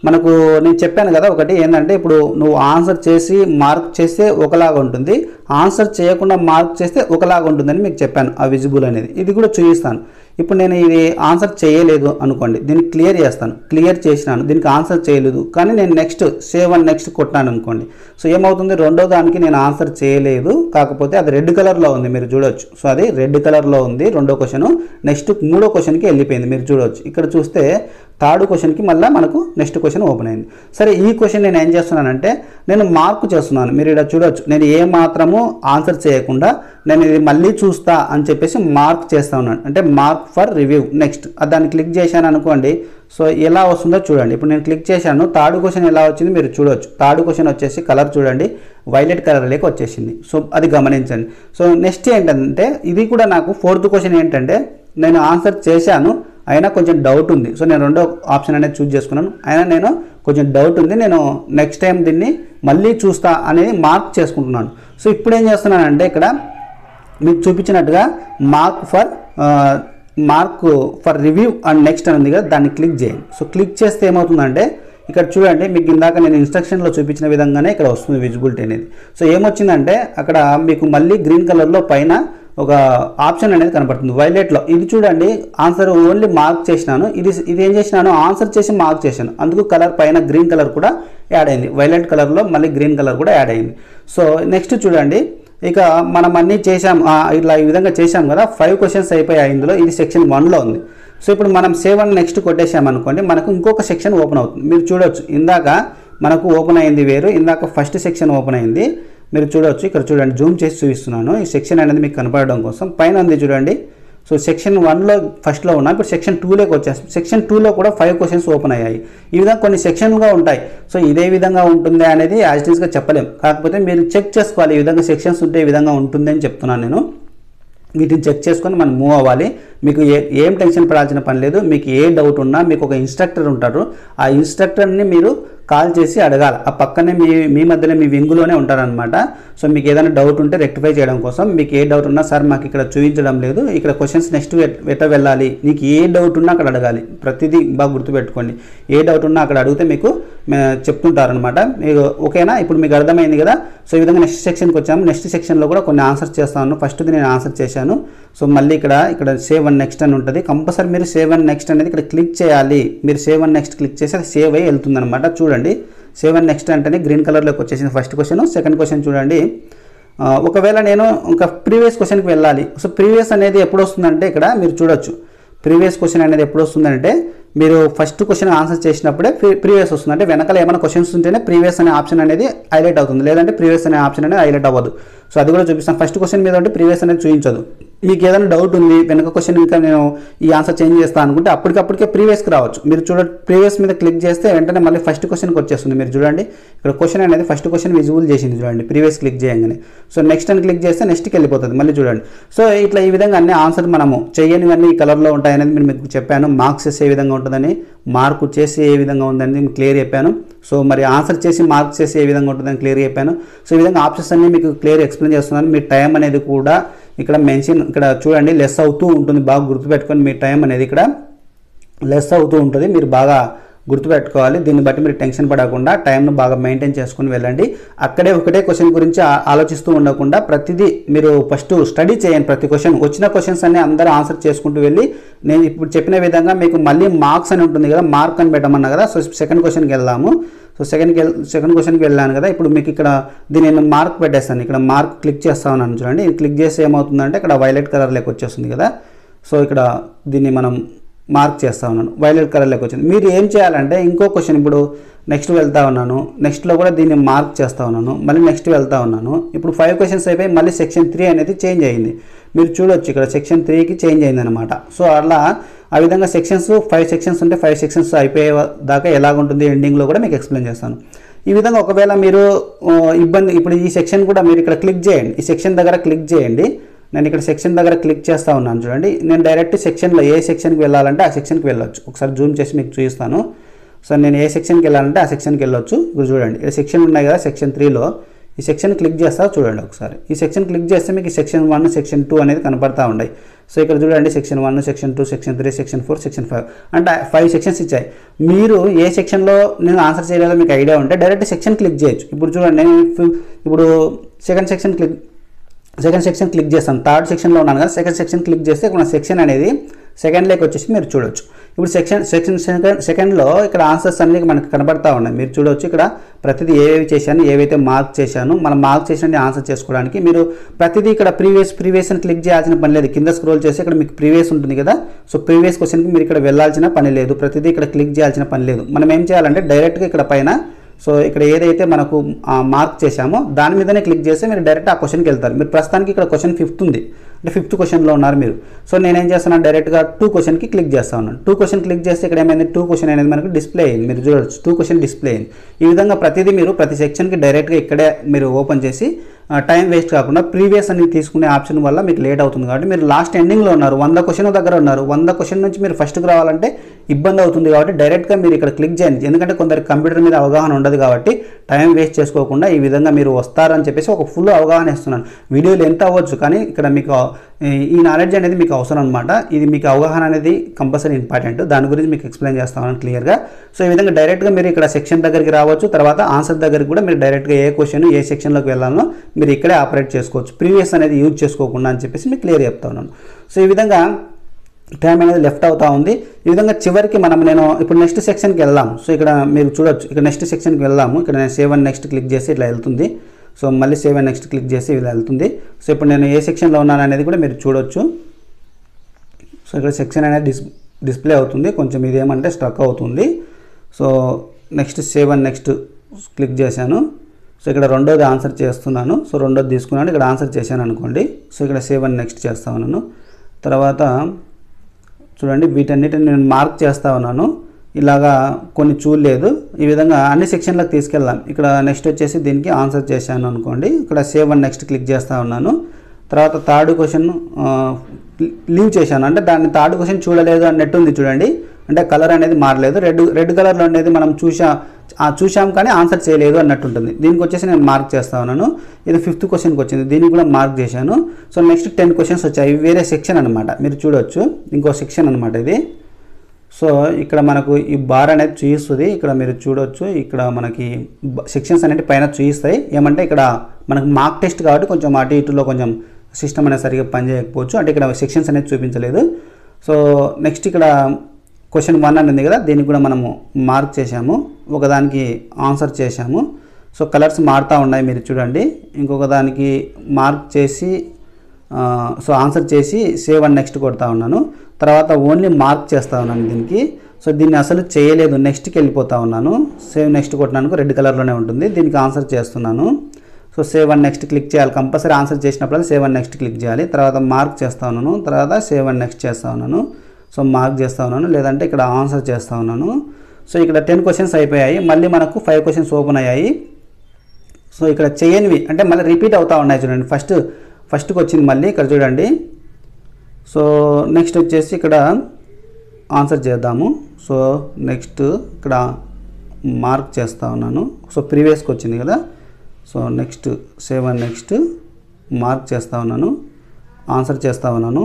మనకు నేను చెప్పాను కదా ఒకటి ఏంటంటే, ఇప్పుడు నువ్వు ఆన్సర్ చేసి మార్క్ చేస్తే ఒకలాగా ఉంటుంది, ఆన్సర్ చేయకుండా మార్క్ చేస్తే ఒకలాగా ఉంటుందని మీకు చెప్పాను. ఆ విజిబుల్ అనేది ఇది కూడా చూపిస్తాను. ఇప్పుడు నేను ఇది ఆన్సర్ చేయలేదు అనుకోండి, దీన్ని క్లియర్ చేస్తాను, క్లియర్ చేసినాను, దీనికి ఆన్సర్ చేయలేదు, కానీ నేను నెక్స్ట్ సేవ్ అండ్ నెక్స్ట్ కొట్టాను అనుకోండి. సో ఏమవుతుంది, రెండో దానికి నేను ఆన్సర్ చేయలేదు, కాకపోతే అది రెడ్ కలర్లో ఉంది, మీరు చూడవచ్చు. సో అది రెడ్ కలర్లో ఉంది రెండో క్వశ్చన్. నెక్స్ట్ మూడో క్వశ్చన్కి వెళ్ళిపోయింది, మీరు చూడవచ్చు. ఇక్కడ చూస్తే థర్డ్ క్వశ్చన్కి మళ్ళీ మనకు నెక్స్ట్ క్వశ్చన్ ఓపెన్ అయింది. సరే, ఈ క్వశ్చన్ నేను ఏం చేస్తున్నానంటే నేను మార్క్ చేస్తున్నాను, మీరు ఇక్కడ చూడవచ్చు. నేను ఏ మాత్రము ఆన్సర్ చేయకుండా నేను ఇది మళ్ళీ చూస్తా అని చెప్పేసి మార్క్ చేస్తా ఉన్నాను, అంటే మార్క్ ఫర్ రివ్యూ నెక్స్ట్. దాన్ని క్లిక్ చేశాను అనుకోండి. సో ఎలా వస్తుందో చూడండి. ఇప్పుడు నేను క్లిక్ చేశాను, థర్డ్ క్వశ్చన్ ఎలా వచ్చింది మీరు చూడవచ్చు. థర్డ్ క్వశ్చన్ వచ్చేసి కలర్ చూడండి, వైలెట్ కలర్ లేక వచ్చేసింది. సో అది గమనించండి. సో నెక్స్ట్ ఏంటంటే, ఇది కూడా నాకు ఫోర్త్ క్వశ్చన్ ఏంటంటే, నేను ఆన్సర్ చేశాను అయినా కొంచెం డౌట్ ఉంది. సో నేను రెండో ఆప్షన్ అనేది చూస్ చేసుకున్నాను, అయినా నేను కొంచెం డౌట్ ఉంది, నేను నెక్స్ట్ టైం దీన్ని మళ్ళీ చూస్తా అనేది మార్క్ చేసుకుంటున్నాను. సో ఇప్పుడు ఏం చేస్తున్నానంటే, ఇక్కడ మీకు చూపించినట్టుగా mark for review and next అని ఉంది కదా, దాన్ని క్లిక్ చేయండి. సో క్లిక్ చేస్తే ఏమవుతుందంటే, ఇక్కడ చూడండి, మీకు ఇందాక నేను ఇన్స్ట్రక్షన్లో చూపించిన విధంగానే ఇక్కడ వస్తుంది విజిబిలిటీ అనేది. సో ఏమొచ్చిందంటే, అక్కడ మీకు మళ్ళీ గ్రీన్ కలర్లో పైన ఒక ఆప్షన్ అనేది కనపడుతుంది వైలెట్లో. ఇది చూడండి, ఆన్సర్ ఓన్లీ మార్క్ చేసినాను, ఇది ఏం చేసినాను, ఆన్సర్ చేసి మార్క్ చేశాను, అందుకు కలర్ పైన గ్రీన్ కలర్ కూడా యాడ్ అయింది, వైలెట్ కలర్లో మళ్ళీ గ్రీన్ కలర్ కూడా యాడ్ అయింది. సో నెక్స్ట్ చూడండి, ఇక మనం అన్నీ చేసాం, ఇట్లా ఈ విధంగా చేసాం కదా, 5 క్వశ్చన్స్ అయిపోయాయి ఇందులో. ఇది సెక్షన్ 1లో ఉంది. సో ఇప్పుడు మనం సేవ్ అండ్ నెక్స్ట్ కొట్టేసామనుకోండి, మనకు ఇంకొక సెక్షన్ ఓపెన్ అవుతుంది. మీరు చూడవచ్చు, ఇందాక మనకు ఓపెన్ అయింది వేరు, ఇందాక ఫస్ట్ సెక్షన్ ఓపెన్ అయింది, మీరు చూడవచ్చు. ఇక్కడ చూడండి, జూమ్ చేసి చూపిస్తున్నాను, ఈ సెక్షన్ అనేది మీకు కనపడడం కోసం. పైన ఉంది చూడండి, సో సెక్షన్ 1లో ఫస్ట్లో ఉన్నా, ఇప్పుడు సెక్షన్ 2లోకి వచ్చేస్తాం. సెక్షన్ 2లో కూడా 5 క్వశ్చన్స్ ఓపెన్ అయ్యాయి. ఈ విధంగా కొన్ని సెక్షన్లుగా ఉంటాయి. సో ఇదే విధంగా ఉంటుంది అనేది యాజ్ ఇట్ ఈస్గా చెప్పలేం. కాకపోతే మీరు చెక్ చేసుకోవాలి, ఈ విధంగా సెక్షన్స్ ఉంటే ఈ విధంగా ఉంటుంది అని చెప్తున్నాను నేను. వీటిని చెక్ చేసుకొని మనం మూవ్ అవ్వాలి. మీకు ఏం టెన్షన్ పడాల్సిన పని లేదు. మీకు ఏ డౌట్ ఉన్నా మీకు ఒక ఇన్స్ట్రక్టర్ ఉంటారు, ఆ ఇన్స్ట్రక్టర్ని మీరు కాల్ చేసి అడగాలి. ఆ పక్కనే మీ మధ్యలో మీ వింగులోనే ఉంటారనమాట. సో మీకు ఏదైనా డౌట్ ఉంటే రెక్టిఫై చేయడం కోసం, మీకు ఏ డౌట్ ఉన్నా సార్ మాకు ఇక్కడ చూపించడం లేదు, ఇక్కడ క్వశ్చన్స్ నెక్స్ట్ ఎట్లా వెళ్ళాలి, నీకు ఏ డౌట్ ఉన్నా అక్కడ అడగాలి. ప్రతిదీ బాగా గుర్తుపెట్టుకోండి. ఏ డౌట్ ఉన్నా అక్కడ అడిగితే మీకు చెప్తుంటారనమాట. మీకు ఓకేనా? ఇప్పుడు మీకు అర్థమైంది కదా. సో ఈ విధంగా నెక్స్ట్ సెక్షన్కి వచ్చాము. నెక్స్ట్ సెక్షన్లో కూడా కొన్ని ఆన్సర్స్ చేస్తాను. ఫస్ట్ది నేను ఆన్సర్ చేశాను. సో మళ్ళీ ఇక్కడ సేవ్ అండ్ నెక్స్ట్ అని ఉంటుంది. కంపల్సరీ మీరు సేవ్ అండ్ నెక్స్ట్ అనేది ఇక్కడ క్లిక్ చేయాలి. మీరు సేవ్ అండ్ నెక్స్ట్ క్లిక్ చేసి అది సేవ్ అయ్యి వెళ్తుంది అనమాట. చూడండి, సేవ్ అండ్ నెక్స్ట్ అంటేనే గ్రీన్ కలర్లోకి వచ్చేసింది ఫస్ట్ క్వశ్చన్. సెకండ్ క్వశ్చన్ చూడండి, ఒకవేళ నేను ఇంకా ప్రీవియస్ క్వశ్చన్కి వెళ్ళాలి. సో ప్రీవియస్ అనేది ఎప్పుడు వస్తుందంటే ఇక్కడ మీరు చూడొచ్చు. ప్రీవియస్ క్వశ్చన్ అనేది ఎప్పుడు వస్తుందంటే మీరు ఫస్ట్ క్వశ్చన్ ఆన్సర్ చేసినప్పుడే ప్రీవియస్ వస్తుంది. అంటే వెనకాల ఏమైనా క్వశ్చన్స్ ఉంటేనే ప్రీవియస్ అనే ఆప్షన్ అనేది హైలైట్ అవుతుంది, లేదంటే ప్రీవియస్ అనే ఆప్షన్ అనేది హైలైట్ అవ్వదు. సో అది కూడా చూపిస్తాను. ఫస్ట్ క్వశ్చన్ మీద ఉంటే ప్రీవియస్ అనేది చూపించదు. మీకు ఏదైనా డౌట్ ఉంది, వెనక క్వశ్చన్ ఇంకా నేను ఈ ఆన్సర్ చేంజ్ చేస్తాను అనుకుంటే అప్పటికప్పటికే ప్రీవియస్కి రావచ్చు. మీరు చూడండి, ప్రీవియస్ మీద క్లిక్ చేస్తే వెంటనే మళ్ళీ ఫస్ట్ క్వశ్చన్కి వచ్చేస్తుంది. మీరు చూడండి, ఇక్కడ క్వశ్చన్ అనేది ఫస్ట్ క్వశ్చన్ విజిబుల్ చేసింది చూడండి, ప్రీవియస్ క్లిక్ చేయగానే. సో నెక్స్ట్ అని క్లిక్ చేస్తే నెక్స్ట్కి వెళ్ళిపోతుంది. మళ్ళీ చూడండి. సో ఇట్లా ఈ విధంగా అన్ని ఆన్సర్ మనము చేయనివన్నీ ఈ కలర్లో ఉంటాయనేది నేను మీకు చెప్పాను. మార్క్స్ చేసే ఏ విధంగా ఉంటుందని, మార్కు చేసి ఏ విధంగా ఉందని క్లియర్ చెప్పాను. సో మరి ఆన్సర్ చేసి మార్క్స్ చేసి ఏ విధంగా ఉంటుందని క్లియర్ చెప్పాను. సో ఈ విధంగా ఆప్షన్స్ అన్ని మీకు క్లియర్ ఎక్స్ప్లెయిన్ చేస్తున్నాను. మీ టైం అనేది కూడా ఇక్కడ మెన్షన్, ఇక్కడ చూడండి లెస్ అవుతూ ఉంటుంది. బాగా గుర్తుపెట్టుకొని మీ టైం అనేది ఇక్కడ లెస్ అవుతూ ఉంటుంది. మీరు బాగా గుర్తుపెట్టుకోవాలి. దీన్ని బట్టి మీరు టెన్షన్ పడకుండా టైంను బాగా మెయింటైన్ చేసుకుని వెళ్ళండి. అక్కడే ఒకటే క్వశ్చన్ గురించి ఆలోచిస్తూ ఉండకుండా ప్రతిదీ మీరు ఫస్ట్ స్టడీ చేయండి. ప్రతి క్వశ్చన్ వచ్చిన క్వశ్చన్స్ అన్ని అందరూ ఆన్సర్ చేసుకుంటూ వెళ్ళి నేను ఇప్పుడు చెప్పిన విధంగా మీకు మళ్ళీ మార్క్స్ అని ఉంటుంది కదా, మార్క్ అని పెట్టమన్నా కదా. సో సెకండ్ క్వశ్చన్కి వెళ్దాము. సో సెకండ్ క్వశ్చన్కి వెళ్ళాను కదా. ఇప్పుడు మీకు ఇక్కడ దీన్ని నేను మార్క్ పెట్టేస్తాను. ఇక్కడ మార్క్ క్లిక్ చేస్తా ఉన్నాను చూడండి. ఇది క్లిక్ చేస్తే ఏమవుతుందంటే ఇక్కడ వైలెట్ కలర్లోకి వచ్చేస్తుంది కదా. సో ఇక్కడ దీన్ని మనం మార్క్ చేస్తూ ఉన్నాను, వైలెట్ కలర్లోకి వచ్చింది. మీరు ఏం చేయాలంటే ఇంకో క్వశ్చన్, ఇప్పుడు నెక్స్ట్ వెళ్తా ఉన్నాను, నెక్స్ట్లో కూడా దీన్ని మార్క్ చేస్తూ ఉన్నాను, మళ్ళీ నెక్స్ట్ వెళ్తా ఉన్నాను. ఇప్పుడు 5 క్వశ్చన్స్ అయిపోయి మళ్ళీ సెక్షన్ 3 అనేది చేంజ్ అయ్యింది. మీరు చూడొచ్చు ఇక్కడ సెక్షన్ 3కి చేంజ్ అయింది అనమాట. సో అలా ఆ విధంగా సెక్షన్స్ 5 సెక్షన్స్ ఉంటే 5 సెక్షన్స్ అయిపోయే దాకా ఎలాగుంటుంది ఎండింగ్లో కూడా మీకు ఎక్స్ప్లెయిన్ చేస్తాను. ఈ విధంగా ఒకవేళ మీరు ఇబ్బంది, ఇప్పుడు ఈ సెక్షన్ కూడా మీరు ఇక్కడ క్లిక్ చేయండి, ఈ సెక్షన్ దగ్గర క్లిక్ చేయండి. నేను ఇక్కడ సెక్షన్ దగ్గర క్లిక్ చేస్తూ ఉన్నాను చూడండి. నేను డైరెక్ట్ సెక్షన్లో ఏ సెక్షన్కి వెళ్ళాలంటే ఆ సెక్షన్కి వెళ్ళొచ్చు. ఒకసారి జూమ్ చేసి మీకు చూపిస్తాను. సో నేను ఏ సెక్షన్కి వెళ్ళాలంటే ఆ సెక్షన్కి వెళ్ళొచ్చు. ఇప్పుడు చూడండి, ఈ సెక్షన్ ఉన్నాయి కదా, సెక్షన్ 3లో ఈ సెక్షన్ క్లిక్ చేస్తా చూడండి ఒకసారి. ఈ సెక్షన్ క్లిక్ చేస్తే మీకు సెక్షన్ 1 సెక్షన్ 2 అనేది కనపడతా ఉన్నాయి. సో ఇక్కడ చూడండి section 1 section 2 section 3 section 4 section 5 అంటే 5 సెక్షన్స్ ఇచ్చాయి. మీరు ఏ సెక్షన్లో నేను ఆన్సర్ చేయలేదో మీకు ఐడియా ఉంటే డైరెక్ట్ సెక్షన్ క్లిక్ చేయొచ్చు. ఇప్పుడు చూడండి, నేను ఇప్పుడు సెకండ్ సెక్షన్ క్లిక్ చేస్తాను. థర్డ్ సెక్షన్లో ఉన్నాను కదా, సెకండ్ సెక్షన్ క్లిక్ చేస్తే ఇక్కడ సెక్షన్ అనేది సెకండ్లోకి వచ్చేసి మీరు చూడొచ్చు. ఇప్పుడు సెకండ్లో ఇక్కడ ఆన్సర్స్ అన్నీ మనకు కనబడతా ఉన్నాయి. మీరు చూడవచ్చు ఇక్కడ ప్రతిదీ ఏవేవి చేశాను, ఏవైతే మార్క్ చేశాను, మనం మార్క్ చేసిన ఆన్సర్ చేసుకోవడానికి మీరు ప్రతిదీ ఇక్కడ ప్రీవియస్ అని క్లిక్ చేయాల్సిన పని లేదు. కింద స్క్రోల్ చేసి ఇక్కడ మీకు ప్రీవియస్ ఉంటుంది కదా. సో ప్రీవియస్ క్వశ్చన్కి మీరు ఇక్కడ వెళ్ళాల్సిన పని లేదు, ప్రతిదీ ఇక్కడ క్లిక్ చేయాల్సిన పని లేదు. మనం ఏం చేయాలంటే డైరెక్ట్గా ఇక్కడ పైన, సో ఇక్కడ ఏదైతే మనకు మార్క్ చేశామో దాని మీదనే క్లిక్ చేస్తే మీరు డైరెక్ట్ ఆ క్వశ్చన్కి వెళ్తారు. మీరు ప్రస్తుతానికి ఇక్కడ క్వశ్చన్ 5th ఉంది, అంటే 5th క్వశ్చన్లో ఉన్నారు మీరు. సో నేనేం చేస్తున్నాను, డైరెక్ట్గా 2 క్వశ్చన్కి క్లిక్ చేస్తా ఉన్నాను. 2 క్వశ్చన్ క్లిక్ చేస్తే ఇక్కడ ఏమైంది, 2 క్వశ్చన్ అనేది మనకు డిస్ప్లే అయింది. మీరు చూడొచ్చు 2 క్వశ్చన్ డిస్ప్లే అయింది. ఈ విధంగా ప్రతిదీ మీరు ప్రతి సెక్షన్కి డైరెక్ట్గా ఇక్కడే మీరు ఓపెన్ చేసి టైం వేస్ట్ కాకుండా ప్రీవియస్ అని తీసుకునే ఆప్షన్ వల్ల మీకు లేట్ అవుతుంది. కాబట్టి మీరు లాస్ట్ ఎండింగ్లో ఉన్నారు, 100 క్వశ్చన్ దగ్గర ఉన్నారు. 100 క్వశ్చన్ నుంచి మీరు ఫస్ట్కి రావాలంటే ఇబ్బంది అవుతుంది. కాబట్టి డైరెక్ట్గా మీరు ఇక్కడ క్లిక్ చేయండి. ఎందుకంటే కొందరికి కంప్యూటర్ మీద అవగాహన ఉండదు కాబట్టి టైం వేస్ట్ చేసుకోకుండా ఈ విధంగా మీరు వస్తారని చెప్పేసి ఒక ఫుల్ అవగాహన ఇస్తున్నాను. వీడియోలు ఎంత అవ్వచ్చు కానీ ఇక్కడ మీకు ఈ నాలెడ్జ్ అనేది మీకు అవసరం అనమాట. ఇది మీకు అవగాహన అనేది కంపల్సరీ ఇంపార్టెంట్. దాని గురించి మీకు ఎక్స్ప్లెయిన్ చేస్తాను క్లియర్గా. సో ఈ విధంగా డైరెక్ట్గా మీరు ఇక్కడ సెక్షన్ దగ్గరికి రావచ్చు. తర్వాత ఆన్సర్ దగ్గరికి కూడా మీరు డైరెక్ట్గా ఏ క్వశ్చన్ ఏ సెక్షన్లోకి వెళ్ళాలో మీరు ఇక్కడే ఆపరేట్ చేసుకోవచ్చు, ప్రీవియస్ అనేది యూజ్ చేసుకోకుండా అని చెప్పేసి మీకు క్లియర్ చెప్తా ఉన్నాను. సో ఈ విధంగా టైం అనేది లెఫ్ట్ అవుతూ ఉంది. ఈ విధంగా చివరికి నేను ఇప్పుడు నెక్స్ట్ సెక్షన్కి వెళ్దాము. సో ఇక్కడ మీరు చూడొచ్చు, ఇక్కడ నెక్స్ట్ సెక్షన్కి వెళ్దాము. ఇక్కడ నేను సేవ్ అండ్ నెక్స్ట్ క్లిక్ చేసి ఇట్లా వెళ్తుంది. సో మళ్ళీ సేవ్ అండ్ నెక్స్ట్ క్లిక్ చేసి ఇలా వెళ్తుంది. సో ఇప్పుడు నేను ఏ సెక్షన్లో ఉన్నాను అనేది కూడా మీరు చూడొచ్చు. సో ఇక్కడ సెక్షన్ అనేది డిస్ప్లే అవుతుంది. కొంచెం ఇదేమంటే స్ట్రక్ అవుతుంది. So next save and next click చేశాను. సో ఇక్కడ రెండోది ఆన్సర్ చేస్తున్నాను. సో రెండోది తీసుకున్నాను, ఇక్కడ ఆన్సర్ చేశాను అనుకోండి. సో ఇక్కడ సేవ్ అండ్ నెక్స్ట్ చేస్తా ఉన్నాను. తర్వాత చూడండి వీటన్నిటిని నేను మార్క్ చేస్తూ ఉన్నాను. ఇలాగా కొన్ని చూడలేదు. ఈ విధంగా అన్ని సెక్షన్లకు తీసుకెళ్దాం. ఇక్కడ నెక్స్ట్ వచ్చేసి దీనికి ఆన్సర్ చేశాను అనుకోండి. ఇక్కడ సేవ్ అండ్ నెక్స్ట్ క్లిక్ చేస్తూ ఉన్నాను. తర్వాత థర్డ్ క్వశ్చన్ లీవ్ చేశాను, అంటే దాన్ని థర్డ్ క్వశ్చన్ చూడలేదు అన్నట్టు ఉంది చూడండి. అంటే కలర్ అనేది మారలేదు, రెడ్ కలర్లో అనేది మనం చూసాం కానీ ఆన్సర్ చేయలేదు అన్నట్టు ఉంటుంది. దీనికి వచ్చేసి నేను మార్క్ చేస్తా ఉన్నాను. ఇది 5th క్వశ్చన్కి వచ్చింది, దీనికి కూడా మార్క్ చేశాను. సో నెక్స్ట్ 10 క్వశ్చన్స్ వచ్చాయి. వేరే సెక్షన్ అనమాట, మీరు చూడవచ్చు ఇంకో సెక్షన్ అనమాట ఇది. సో ఇక్కడ మనకు ఈ బార్ అనేది చూపిస్తుంది, ఇక్కడ మీరు చూడవచ్చు. ఇక్కడ మనకి సెక్షన్స్ అనేవి పైన చూపిస్తాయి. ఏమంటే ఇక్కడ మనకు మార్క్ టెస్ట్ కాబట్టి కొంచెం అటు ఇటులో కొంచెం సిస్టమ్ అనేది సరిగ్గా పనిచేయకపోవచ్చు, అంటే ఇక్కడ సెక్షన్స్ అనేది చూపించలేదు. సో నెక్స్ట్ ఇక్కడ క్వశ్చన్ 1 అని ఉంది కదా, దీనికి కూడా మనము మార్క్ చేసాము, ఒకదానికి ఆన్సర్ చేసాము. సో కలర్స్ మారుతూ ఉన్నాయి మీరు చూడండి. ఇంకొక దానికి మార్క్ చేసి సో ఆన్సర్ చేసి సేవ్ అండ్ నెక్స్ట్ కొడతా ఉన్నాను. తర్వాత ఓన్లీ మార్క్ చేస్తూ ఉన్నాను దీనికి. సో దీన్ని అసలు చేయలేదు, నెక్స్ట్కి వెళ్ళిపోతూ ఉన్నాను. సేవ్ నెక్స్ట్ కొట్టినాను, రెడ్ కలర్లోనే ఉంటుంది. దీనికి ఆన్సర్ చేస్తున్నాను. So save and next click చేయాలి, కంపల్సరీ ఆన్సర్ చేసినప్పుడు సేవ్ అండ్ నెక్స్ట్ క్లిక్ చేయాలి. తర్వాత మార్క్ చేస్తూ ఉన్నాను, తర్వాత సేవ్ అండ్ నెక్స్ట్ చేస్తూ ఉన్నాను. సో మార్క్ చేస్తూ ఉన్నాను, లేదంటే ఇక్కడ ఆన్సర్ చేస్తూ ఉన్నాను. సో ఇక్కడ 10 క్వశ్చన్స్ అయిపోయాయి. మళ్ళీ మనకు 5 క్వశ్చన్స్ ఓపెన్ అయ్యాయి. సో ఇక్కడ చేయనివి అంటే మళ్ళీ రిపీట్ అవుతూ ఉన్నాయి చూడండి. ఫస్ట్కి వచ్చింది మళ్ళీ ఇక్కడ చూడండి. సో నెక్స్ట్ వచ్చేసి ఇక్కడ ఆన్సర్ చేద్దాము. సో నెక్స్ట్ ఇక్కడ మార్క్ చేస్తూ ఉన్నాను. సో ప్రీవియస్కి వచ్చింది కదా. So next save and next mark చేస్తూ ఉన్నాను, ఆన్సర్ చేస్తూ ఉన్నాను.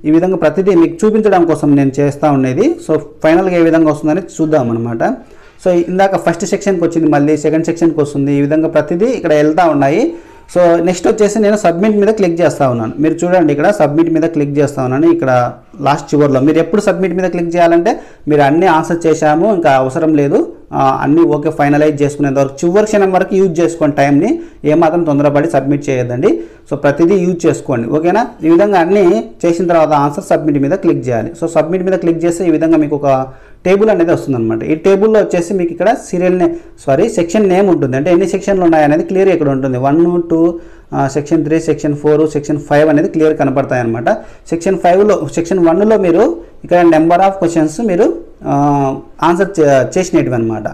ఈ విధంగా ప్రతిదీ మీకు చూపించడం కోసం నేను చేస్తూ ఉండేది. సో ఫైనల్గా ఏ విధంగా వస్తుందని చూద్దాం అనమాట. సో ఇందాక ఫస్ట్ సెక్షన్కి వచ్చింది, మళ్ళీ సెకండ్ సెక్షన్కి వస్తుంది. ఈ విధంగా ప్రతిదీ ఇక్కడ వెళ్తూ ఉన్నాయి. సో నెక్స్ట్ వచ్చేసి నేను సబ్మిట్ మీద క్లిక్ చేస్తూ ఉన్నాను. మీరు చూడండి ఇక్కడ సబ్మిట్ మీద క్లిక్ చేస్తూ ఉన్నాను. ఇక్కడ లాస్ట్ చివర్లో మీరు ఎప్పుడు సబ్మిట్ మీద క్లిక్ చేయాలంటే మీరు అన్నీ ఆన్సర్ చేశాము, ఇంకా అవసరం లేదు, అన్నీ ఓకే ఫైనలైజ్ చేసుకునేంత వరకు చివరి క్షణం వరకు యూజ్ చేసుకోండి టైంని. ఏమాత్రం తొందరపడి సబ్మిట్ చేయొద్దండి. సో ప్రతిదీ యూజ్ చేసుకోండి, ఓకేనా. ఈ విధంగా అన్నీ చేసిన తర్వాత ఆన్సర్ సబ్మిట్ మీద క్లిక్ చేయాలి. సో సబ్మిట్ మీద క్లిక్ చేస్తే ఈ విధంగా మీకు ఒక టేబుల్ అనేది వస్తుందన్నమాట. ఈ టేబుల్లో వచ్చేసి మీకు ఇక్కడ సెక్షన్ నేమ్ ఉంటుంది, అంటే ఎన్ని సెక్షన్లు ఉన్నాయనేది క్లియర్ ఇక్కడ ఉంటుంది. 1, 2, సెక్షన్ 3, సెక్షన్ 4, సెక్షన్ 5 అనేది క్లియర్ కనపడతాయి అనమాట. సెక్షన్ 1లో మీరు ఇక్కడ నెంబర్ ఆఫ్ క్వశ్చన్స్ మీరు ఆన్సర్ చేసినవి అనమాట.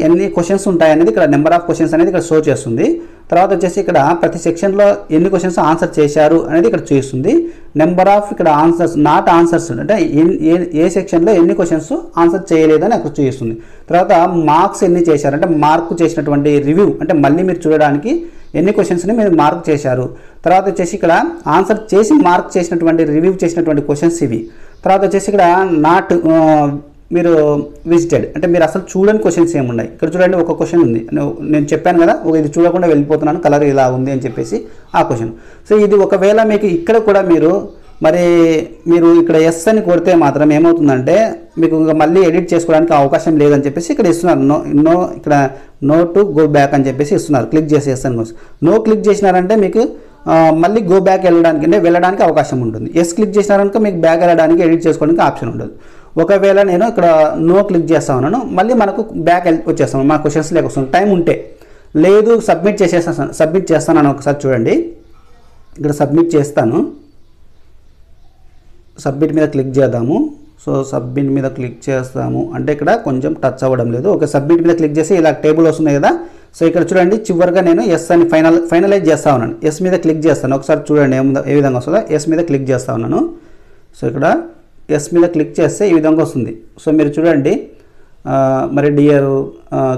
ఎన్ని క్వశ్చన్స్ ఉంటాయనేది ఇక్కడ నెంబర్ ఆఫ్ క్వశ్చన్స్ అనేది ఇక్కడ షో చేస్తుంది. తర్వాత వచ్చేసి ఇక్కడ ప్రతి సెక్షన్లో ఎన్ని క్వశ్చన్స్ ఆన్సర్ చేశారు అనేది ఇక్కడ చూస్తుంది. నెంబర్ ఆఫ్ ఇక్కడ ఆన్సర్స్ నాట్ ఆన్సర్స్, అంటే ఏ సెక్షన్లో ఎన్ని క్వశ్చన్స్ ఆన్సర్ చేయలేదు అని అక్కడ చూపిస్తుంది. తర్వాత మార్క్స్ ఎన్ని చేశారు, అంటే మార్క్ చేసినటువంటి రివ్యూ, అంటే మళ్ళీ మీరు చూడడానికి ఎన్ని క్వశ్చన్స్ని మీరు మార్క్ చేశారు. తర్వాత వచ్చేసి ఇక్కడ ఆన్సర్ చేసి మార్క్ చేసినటువంటి రివ్యూ చేసినటువంటి క్వశ్చన్స్ ఇవి. తర్వాత వచ్చేసి ఇక్కడ నాట్ మీరు విజిటెడ్, అంటే మీరు అసలు చూడని క్వశ్చన్స్ ఏమున్నాయి. ఇక్కడ చూడండి ఒక క్వశ్చన్ ఉంది, నేను చెప్పాను కదా ఇది చూడకుండా వెళ్ళిపోతున్నాను, కలర్ ఇలా ఉంది అని చెప్పేసి ఆ క్వశ్చన్. సో ఇది ఒకవేళ మీకు ఇక్కడ కూడా మీరు ఇక్కడ ఎస్ అని కొడితే మాత్రం ఏమవుతుందంటే మీకు ఇంకా మళ్ళీ ఎడిట్ చేసుకోవడానికి అవకాశం లేదని చెప్పేసి ఇక్కడ ఇస్తున్నారు. ఇక్కడ నో టు గో బ్యాక్ అని చెప్పేసి ఇస్తున్నారు. క్లిక్ చేసి ఎస్ అని నో క్లిక్ చేసినారంటే మీకు మళ్ళీ గో బ్యాక్ వెళ్ళడానికి అవకాశం ఉంటుంది. ఎస్ క్లిక్ చేసినారనుకో మీకు బ్యాక్ వెళ్ళడానికి ఎడిట్ చేసుకోవడానికి ఆప్షన్ ఉండదు. ఒకవేళ నేను ఇక్కడ నో క్లిక్ చేస్తా ఉన్నాను, మళ్ళీ మనకు బ్యాక్ వచ్చేస్తాను, మా క్వశ్చన్స్ లేకొస్తాను. టైం ఉంటే లేదు సబ్మిట్ చేస్తాను ఒకసారి చూడండి. ఇక్కడ సబ్మిట్ చేస్తాను, సబ్మిట్ మీద క్లిక్ చేద్దాము. సో సబ్మిట్ మీద క్లిక్ చేస్తాము అంటే ఇక్కడ కొంచెం టచ్ అవ్వడం లేదు. ఓకే సబ్మిట్ మీద క్లిక్ చేసి ఇలా టేబుల్ వస్తున్నాయి కదా. సో ఇక్కడ చూడండి చివరిగా నేను ఎస్ అని ఫైనలైజ్ చేస్తా ఉన్నాను. ఎస్ మీద క్లిక్ చేస్తాను, ఒకసారి చూడండి ఏ విధంగా వస్తుందో. ఎస్ మీద క్లిక్ చేస్తా ఉన్నాను. సో ఇక్కడ ఎస్ మీద క్లిక్ చేస్తే ఈ విధంగా వస్తుంది. సో మీరు చూడండి మరి డియర్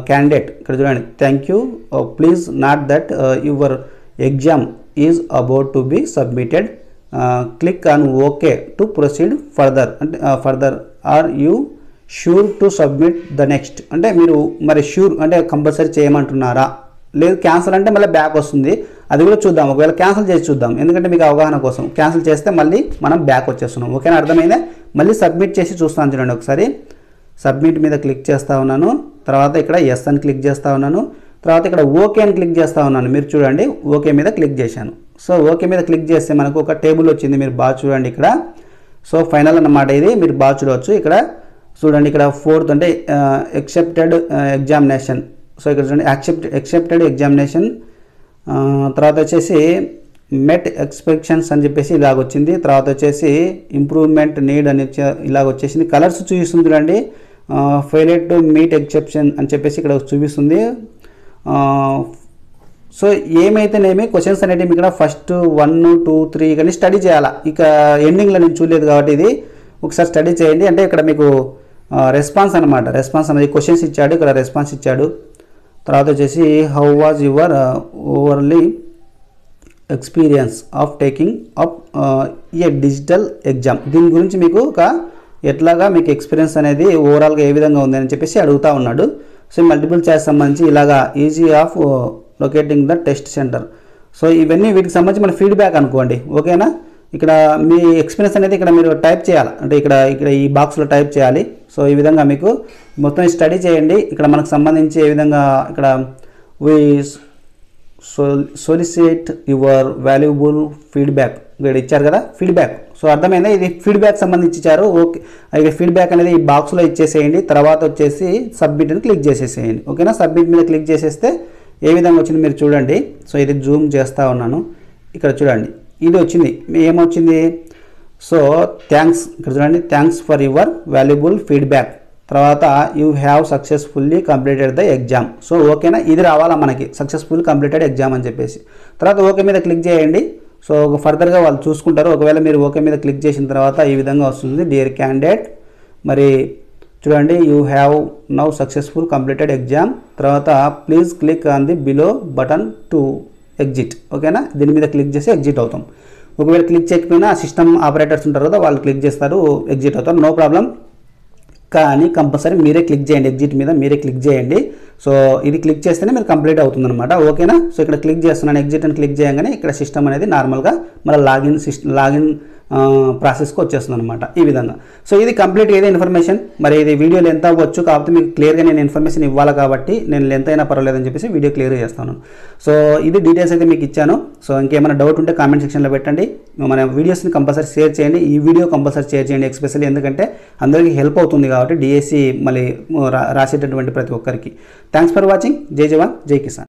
క్యాండిడేట్ ఇక్కడ చూడండి, thank you please not that your exam is about to be submitted, click on okay to proceed further, అంటే further are you sure to submit the next, అంటే మీరు మరి షూర్ అంటే కంపల్సరీ చేయమంటున్నారా, లేదు క్యాన్సిల్ అంటే మళ్ళీ బ్యాక్ వస్తుంది. అది కూడా చూద్దాం, ఒకవేళ క్యాన్సిల్ చేసి చూద్దాం, ఎందుకంటే మీకు అవగాహన కోసం. క్యాన్సిల్ చేస్తే మళ్ళీ మనం బ్యాక్ వచ్చేస్తున్నాం, ఓకేనా, అర్థమైందా. మళ్ళీ సబ్మిట్ చేసి చూస్తాను చూడండి ఒకసారి. సబ్మిట్ మీద క్లిక్ చేస్తూ ఉన్నాను, తర్వాత ఇక్కడ ఎస్ అని క్లిక్ చేస్తూ ఉన్నాను, తర్వాత ఇక్కడ ఓకే అని క్లిక్ చేస్తూ ఉన్నాను. మీరు చూడండి ఓకే మీద క్లిక్ చేశాను. సో ఓకే మీద క్లిక్ చేస్తే మనకు ఒక టేబుల్ వచ్చింది, మీరు బాగా చూడండి ఇక్కడ. సో ఫైనల్ అన్నమాట ఇది, మీరు బాగా చూడవచ్చు. ఇక్కడ చూడండి ఇక్కడ 4th అంటే యాక్సెప్టెడ్ ఎగ్జామినేషన్. సో ఇక్కడ చూడండి యాక్సెప్టెడ్ ఎగ్జామినేషన్. తర్వాత వచ్చేసి మెట్ ఎక్స్పెక్షన్స్ అని చెప్పేసి ఇలాగ వచ్చింది. తర్వాత వచ్చేసి ఇంప్రూవ్మెంట్ నీడ్ అని ఇలాగ వచ్చేసింది. కలర్స్ చూపిస్తుంది చూడండి, ఫెయిల్డ్ టు మీట్ ఎక్సెప్షన్ అని చెప్పేసి ఇక్కడ చూపిస్తుంది. సో ఏమైతేనేమి క్వశ్చన్స్ అనేవి ఇక్కడ ఫస్ట్ 1, 2, 3 కానీ స్టడీ చేయాలా. ఇక ఎండింగ్లో నేను చూడలేదు కాబట్టి ఇది ఒకసారి స్టడీ చేయండి. అంటే ఇక్కడ మీకు రెస్పాన్స్ అనమాట, రెస్పాన్స్ అనేది క్వశ్చన్స్ ఇచ్చాడు, ఇక్కడ రెస్పాన్స్ ఇచ్చాడు. తర్వాత వచ్చేసి how was your overly experience of taking up A digital exam. దీని గురించి మీకు ఒక ఎట్లాగా మీకు ఎక్స్పీరియన్స్ అనేది ఓవరాల్గా ఏ విధంగా ఉంది అని చెప్పేసి అడుగుతూ ఉన్నాడు. సో మల్టిపుల్ చాయిస్ సంబంధించి ఇలాగా easy of locating the test centre. So ఇవన్నీ వీటికి సంబంధించి మన ఫీడ్బ్యాక్ అనుకోండి, ఓకేనా. ఇక్కడ మీ ఎక్స్పీరియన్స్ అనేది ఇక్కడ మీరు టైప్ చేయాలి, అంటే ఇక్కడ ఈ బాక్స్లో టైప్ చేయాలి. సో ఈ విధంగా మీకు మొత్తం స్టడీ చేయండి. ఇక్కడ మనకు సంబంధించి ఏ విధంగా ఇక్కడ వి సోలిసిట్ యువర్ వాల్యుబుల్ ఫీడ్బ్యాక్ ఇక్కడ ఇచ్చారు కదా, ఫీడ్బ్యాక్. సో అర్థమైందా, ఇది ఫీడ్బ్యాక్ సంబంధించి ఇచ్చారు. ఓకే, ఇక్కడ ఫీడ్బ్యాక్ అనేది ఈ బాక్స్లో ఇచ్చేసేయండి. తర్వాత వచ్చేసి సబ్మిట్ అని క్లిక్ చేసేసేయండి, ఓకేనా. సబ్మిట్ మీద క్లిక్ చేసేస్తే ఏ విధంగా వచ్చింది మీరు చూడండి. సో ఇది జూమ్ చేస్తూ ఉన్నాను, ఇక్కడ చూడండి ఇది వచ్చింది. ఏమొచ్చింది, సో థ్యాంక్స్, ఇక్కడ చూడండి, thanks for your valuable feedback. తర్వాత you have successfully completed the exam. So ఓకేనా, ఇది రావాలా మనకి, సక్సెస్ఫుల్ కంప్లీటెడ్ ఎగ్జామ్ అని చెప్పేసి. తర్వాత ఓకే మీద క్లిక్ చేయండి. సో ఫర్దర్గా వాళ్ళు చూసుకుంటారు. ఒకవేళ మీరు ఓకే మీద క్లిక్ చేసిన తర్వాత ఈ విధంగా వస్తుంది, డియర్ క్యాండిడేట్ మరి చూడండి, you have now successful completed exam. తర్వాత please click on the below button to exit, ఓకేనా. దీని మీద క్లిక్ చేసి ఎగ్జిట్ అవుతాం. ఒకవేళ క్లిక్ చేయకపోయినా సిస్టమ్ ఆపరేటర్స్ ఉంటారు కదా, వాళ్ళు క్లిక్ చేస్తారు, ఎగ్జిట్ అవుతారు, నో ప్రాబ్లం. కానీ కంపల్సరీ మీరే క్లిక్ చేయండి, ఎగ్జిట్ మీద మీరే క్లిక్ చేయండి. సో ఇది క్లిక్ చేస్తేనే మీరు కంప్లీట్ అవుతుంది అనమాట, ఓకేనా. సో ఇక్కడ క్లిక్ చేస్తున్నాను, ఎగ్జిట్ అని క్లిక్ చేయగానే ఇక్కడ సిస్టమ్ అనేది నార్మల్గా మన లాగిన్ ప్రాసెస్కి వచ్చేస్తుంది అనమాట, ఈ విధంగా. సో ఇది కంప్లీట్ ఏదో ఇన్ఫర్మేషన్. మరి ఇది వీడియో లెంత్ అవ్వచ్చు, కాకపోతే మీకు క్లియర్గా నేను ఇన్ఫర్మేషన్ ఇవ్వాలి కాబట్టి నేను లెంత్ అయినా పర్వాలేదని చెప్పేసి వీడియో క్లియర్ చేస్తాను. సో ఇది డీటెయిల్స్ అయితే మీకు ఇచ్చాను. సో ఇంకేమైనా డౌట్ ఉంటే కామెంట్ సెక్షన్లో పెట్టండి. మన వీడియోస్ని కంపల్సరీ షేర్ చేయండి, ఈ వీడియో కంపల్సరీ షేర్ చేయండి ఎస్పెషల్లీ, ఎందుకంటే అందరికీ హెల్ప్ అవుతుంది కాబట్టి డిఎస్సి మళ్ళీ రాసేటటువంటి ప్రతి ఒక్కరికి. Thanks for watching. జై జవాన్, జై కిసాన్.